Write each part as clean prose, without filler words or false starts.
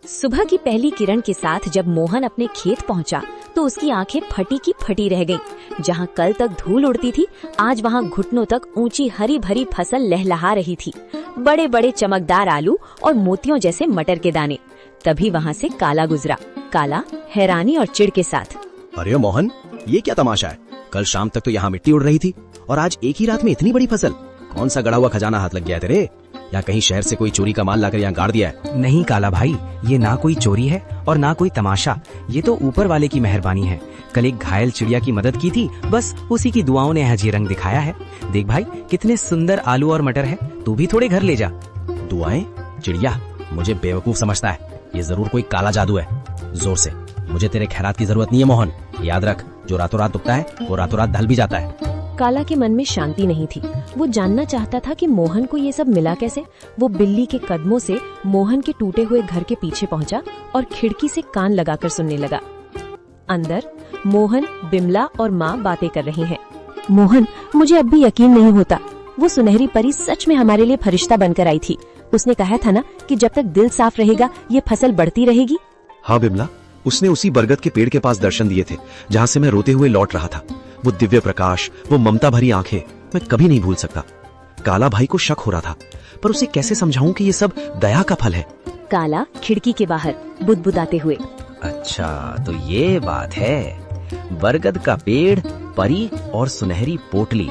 सुबह की पहली किरण के साथ जब मोहन अपने खेत पहुंचा तो उसकी आंखें फटी की फटी रह गईं। जहां कल तक धूल उड़ती थी, आज वहां घुटनों तक ऊंची हरी भरी फसल लहलहा रही थी। बड़े बड़े चमकदार आलू और मोतियों जैसे मटर के दाने। तभी वहां से काला गुजरा। काला हैरानी और चिढ़ के साथ, अरे मोहन, ये क्या तमाशा है? कल शाम तक तो यहाँ मिट्टी उड़ रही थी और आज एक ही रात में इतनी बड़ी फसल। कौन सा गड़ा हुआ खजाना हाथ लग गया तेरे? या कहीं शहर से कोई चोरी का माल लाकर यहाँ गाड़ दिया है? नहीं काला भाई, ये ना कोई चोरी है और ना कोई तमाशा। ये तो ऊपर वाले की मेहरबानी है। कल एक घायल चिड़िया की मदद की थी, बस उसी की दुआओं ने हजी रंग दिखाया है। देख भाई, कितने सुंदर आलू और मटर है। तू भी थोड़े घर ले जा। दुआएं? चिड़िया मुझे बेवकूफ समझता है। ये जरूर कोई काला जादू है। जोर से, मुझे तेरे खैरात की जरूरत नहीं है मोहन। याद रख, जो रातों रात उगता है वो रातों रात ढल भी जाता है। काला के मन में शांति नहीं थी। वो जानना चाहता था कि मोहन को ये सब मिला कैसे। वो बिल्ली के कदमों से मोहन के टूटे हुए घर के पीछे पहुंचा और खिड़की से कान लगाकर सुनने लगा। अंदर मोहन, बिमला और माँ बातें कर रही हैं। मोहन, मुझे अब भी यकीन नहीं होता। वो सुनहरी परी सच में हमारे लिए फरिश्ता बनकर आई थी। उसने कहा था ना कि जब तक दिल साफ रहेगा ये फसल बढ़ती रहेगी। हाँ बिमला, उसने उसी बरगद के पेड़ के पास दर्शन दिए थे जहाँ से मैं रोते हुए लौट रहा था। वो दिव्य प्रकाश, वो ममता भरी आंखें मैं कभी नहीं भूल सकता। काला भाई को शक हो रहा था, पर उसे कैसे समझाऊं कि ये सब दया का फल है। काला खिड़की के बाहर बुदबुदाते हुए, अच्छा तो ये बात है। बरगद का पेड़, परी और सुनहरी पोटली।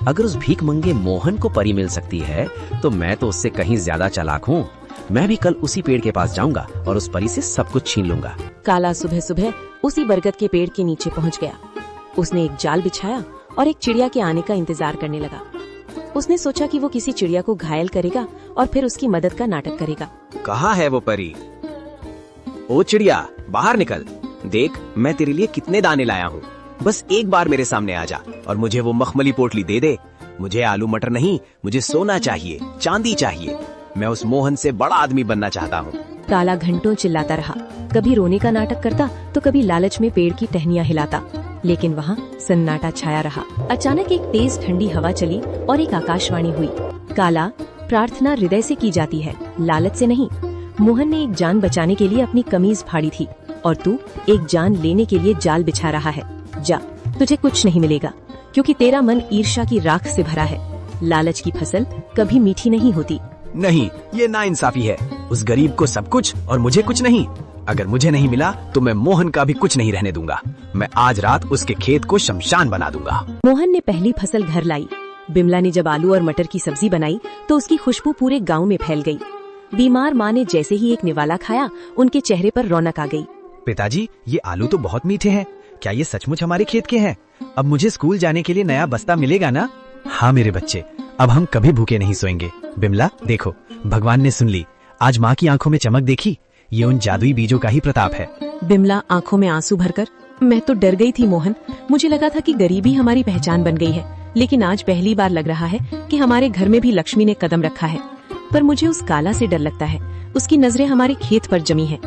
अगर उस भीख मंगे मोहन को परी मिल सकती है तो मैं तो उससे कहीं ज्यादा चालाक हूँ। मैं भी कल उसी पेड़ के पास जाऊंगा और उस परी से सब कुछ छीन लूंगा। काला सुबह सुबह उसी बरगद के पेड़ के नीचे पहुंच गया। उसने एक जाल बिछाया और एक चिड़िया के आने का इंतजार करने लगा। उसने सोचा कि वो किसी चिड़िया को घायल करेगा और फिर उसकी मदद का नाटक करेगा। कहाँ है वो परी? ओ चिड़िया, बाहर निकल। देख, मैं तेरे लिए कितने दाने लाया हूँ। बस एक बार मेरे सामने आ जा और मुझे वो मखमली पोटली दे दे। मुझे आलू मटर नहीं, मुझे सोना चाहिए, चांदी चाहिए। मैं उस मोहन से बड़ा आदमी बनना चाहता हूँ। काला घंटों चिल्लाता रहा। कभी रोने का नाटक करता तो कभी लालच में पेड़ की टहनियाँ हिलाता, लेकिन वहाँ सन्नाटा छाया रहा। अचानक एक तेज ठंडी हवा चली और एक आकाशवाणी हुई। काला, प्रार्थना हृदय से की जाती है, लालच से नहीं। मोहन ने एक जान बचाने के लिए अपनी कमीज फाड़ी थी और तू एक जान लेने के लिए जाल बिछा रहा है। जा, तुझे कुछ नहीं मिलेगा, क्योंकि तेरा मन ईर्ष्या की राख से भरा है। लालच की फसल कभी मीठी नहीं होती। नहीं, ये नाइंसाफी है। उस गरीब को सब कुछ और मुझे कुछ नहीं। अगर मुझे नहीं मिला तो मैं मोहन का भी कुछ नहीं रहने दूंगा। मैं आज रात उसके खेत को शमशान बना दूंगा। मोहन ने पहली फसल घर लाई। बिमला ने जब आलू और मटर की सब्जी बनाई तो उसकी खुशबू पूरे गांव में फैल गई। बीमार माँ ने जैसे ही एक निवाला खाया, उनके चेहरे पर रौनक आ गई। पिताजी, ये आलू तो बहुत मीठे हैं। क्या ये सचमुच हमारे खेत के हैं? अब मुझे स्कूल जाने के लिए नया बस्ता मिलेगा ना? हाँ मेरे बच्चे, अब हम कभी भूखे नहीं सोएंगे। बिमला देखो, भगवान ने सुन ली। आज माँ की आंखों में चमक देखी? ये उन जादुई बीजों का ही प्रताप है। बिमला आंखों में आंसू भरकर, मैं तो डर गई थी मोहन। मुझे लगा था कि गरीबी हमारी पहचान बन गई है, लेकिन आज पहली बार लग रहा है कि हमारे घर में भी लक्ष्मी ने कदम रखा है। पर मुझे उस काला से डर लगता है। उसकी नजरें हमारे खेत पर जमी है।